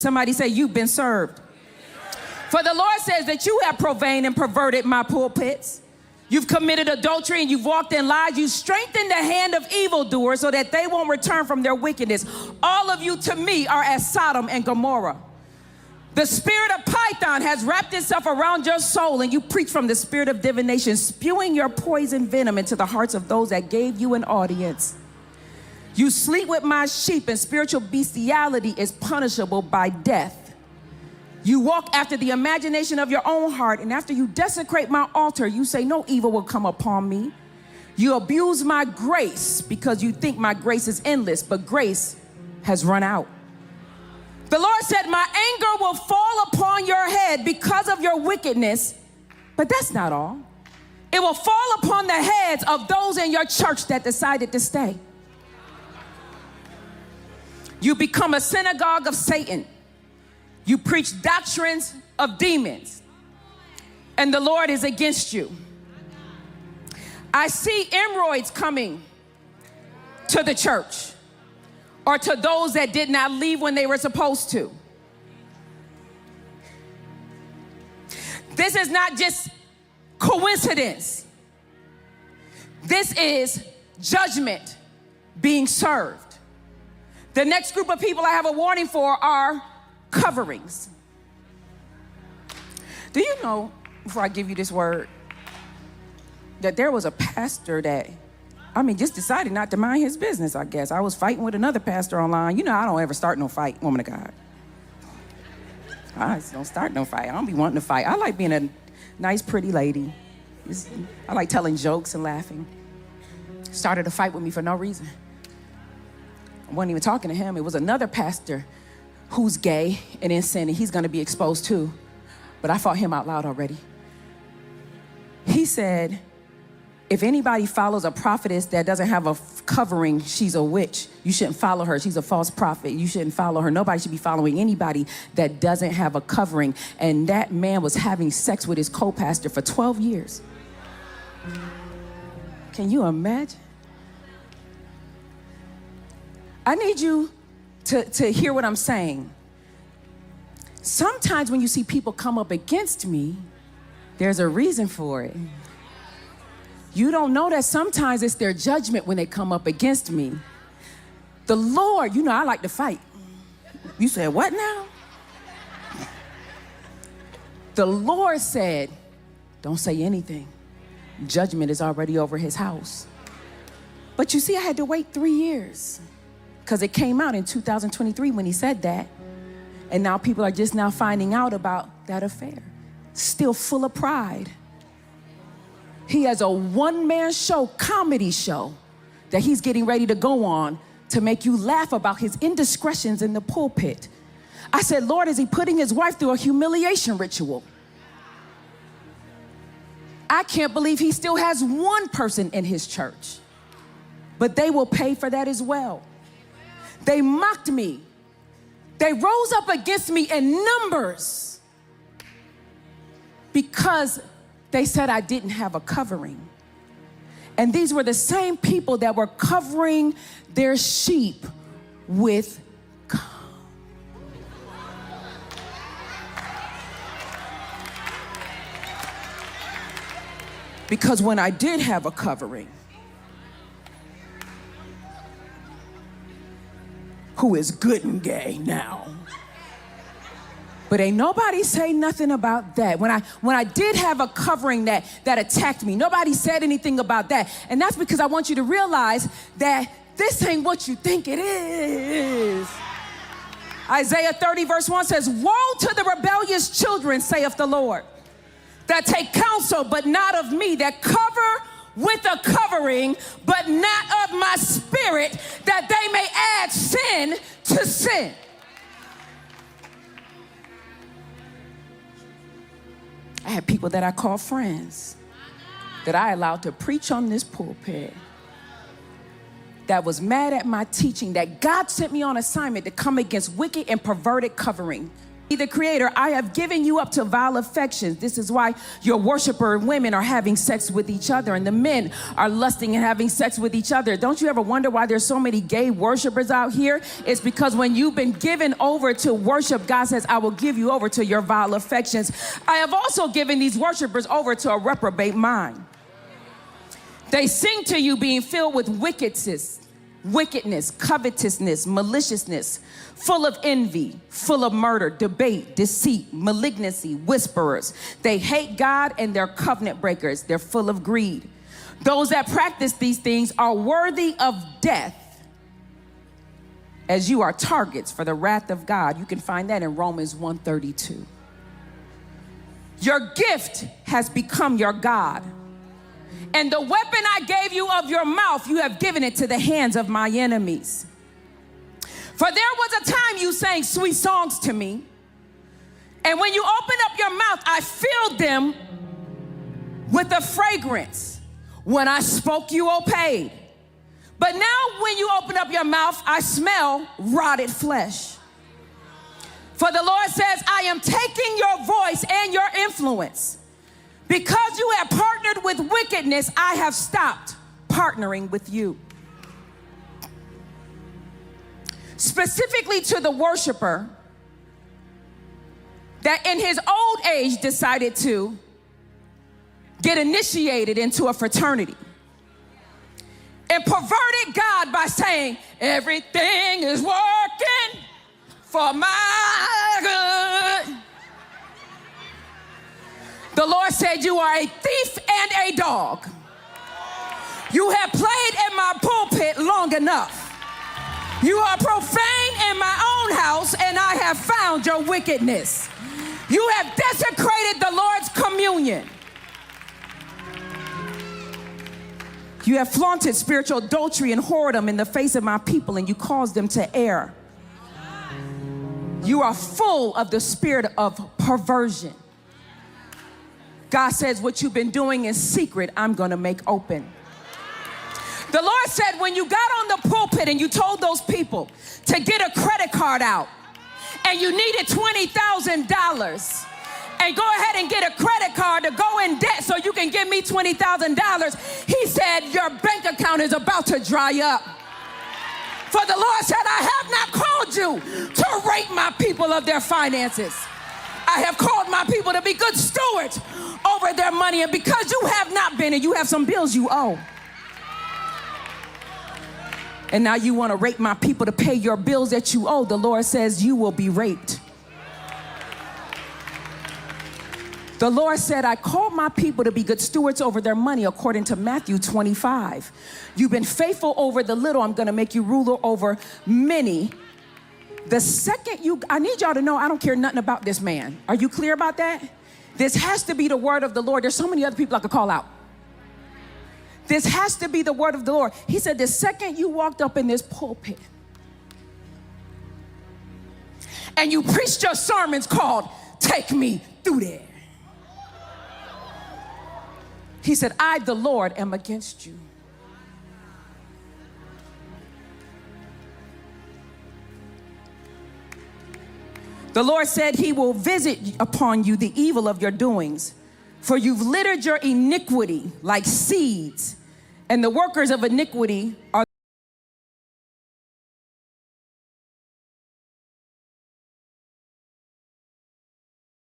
Somebody say, you've been served. For the Lord says that you have profaned and perverted my pulpits. You've committed adultery and you've walked in lies. You strengthened the hand of evildoers so that they won't return from their wickedness. All of you to me are as Sodom and Gomorrah. The spirit of Python has wrapped itself around your soul, and you preach from the spirit of divination, spewing your poison venom into the hearts of those that gave you an audience. You sleep with my sheep, and spiritual bestiality is punishable by death. You walk after the imagination of your own heart, and after you desecrate my altar, you say no evil will come upon me. You abuse my grace because you think my grace is endless, but grace has run out. The Lord said, my anger will fall upon your head because of your wickedness, but that's not all. It will fall upon the heads of those in your church that decided to stay. You become a synagogue of Satan. You preach doctrines of demons, and the Lord is against you. I see hemorrhoids coming to the church, or to those that did not leave when they were supposed to. This is not just coincidence. This is judgment being served. The next group of people I have a warning for are coverings. Do you know, before I give you this word, that there was a pastor that, just decided not to mind his business, I guess. I was fighting with another pastor online. You know, I don't ever start no fight, woman of God. I just don't start no fight. I don't be wanting to fight. I like being a nice, pretty lady. I like telling jokes and laughing. Started a fight with me for no reason. I wasn't even talking to him. It was another pastor who's gay and in sin, and he's going to be exposed too. But I fought him out loud already. He said, if anybody follows a prophetess that doesn't have a covering, she's a witch. You shouldn't follow her. She's a false prophet. You shouldn't follow her. Nobody should be following anybody that doesn't have a covering. And that man was having sex with his co-pastor for 12 years. Can you imagine? I need you to hear what I'm saying. Sometimes when you see people come up against me, there's a reason for it. You don't know that sometimes it's their judgment when they come up against me. The Lord, I like to fight. You said, what now? The Lord said, don't say anything. Judgment is already over his house. But you see, I had to wait 3 years because it came out in 2023 when he said that. And now people are just now finding out about that affair. Still full of pride. He has a one-man show, comedy show, that he's getting ready to go on to make you laugh about his indiscretions in the pulpit. I said, Lord, is he putting his wife through a humiliation ritual? I can't believe he still has one person in his church, but they will pay for that as well. They mocked me. They rose up against me in numbers because they said I didn't have a covering. And these were the same people that were covering their sheep with gum. Because when I did have a covering, who is good and gay now, but ain't nobody say nothing about that. When I did have a covering that attacked me, nobody said anything about that. And that's because I want you to realize that this ain't what you think it is. Isaiah 30 verse 1 says, woe to the rebellious children, saith the Lord, that take counsel, but not of me, that cover with a covering, but not of my spirit, that they may add sin to sin. I had people that I call friends that I allowed to preach on this pulpit that was mad at my teaching, that God sent me on assignment to come against wicked and perverted covering The Creator, I have given you up to vile affections. This is why your worshiper women are having sex with each other, and the men are lusting and having sex with each other. Don't you ever wonder why there's so many gay worshipers out here? It's because when you've been given over to worship, God says, I will give you over to your vile affections. I have also given these worshipers over to a reprobate mind. They sing to you being filled with wickedness, covetousness, maliciousness, full of envy, full of murder, debate, deceit, malignancy, whisperers. They hate God and they're covenant breakers. They're full of greed. Those that practice these things are worthy of death, as you are targets for the wrath of God. You can find that in Romans 1:32. Your gift has become your God. And the weapon I gave you of your mouth, you have given it to the hands of my enemies. For there was a time you sang sweet songs to me, and when you opened up your mouth, I filled them with a fragrance. When I spoke, you obeyed. But now when you open up your mouth, I smell rotted flesh. For the Lord says, I am taking your voice and your influence. Because you have partnered with wickedness, I have stopped partnering with you. Specifically to the worshiper that in his old age decided to get initiated into a fraternity and perverted God by saying, everything is working for my good. The Lord said, you are a thief and a dog. You have played in my pulpit long enough. You are profane in my own house, and I have found your wickedness. You have desecrated the Lord's communion. You have flaunted spiritual adultery and whoredom in the face of my people, and you caused them to err. You are full of the spirit of perversion. God says, what you've been doing in secret, I'm going to make open. The Lord said, when you got on the pulpit and you told those people to get a credit card out and you needed $20,000 and go ahead and get a credit card to go in debt so you can give me $20,000, he said, your bank account is about to dry up. For the Lord said, I have not called you to rape my people of their finances. I have called my people to be good stewards over their money. And because you have not been, and you have some bills you owe, and now you want to rape my people to pay your bills that you owe, the Lord says you will be raped. The Lord said, I called my people to be good stewards over their money according to Matthew 25. You've been faithful over the little, I'm going to make you ruler over many. The second I need y'all to know, I don't care nothing about this man. Are you clear about that? This has to be the word of the Lord. There's so many other people I could call out. This has to be the word of the Lord. He said, the second you walked up in this pulpit and you preached your sermons called, Take Me Through There. He said, I, the Lord, am against you. The Lord said he will visit upon you the evil of your doings, for you've littered your iniquity like seeds, and the workers of iniquity are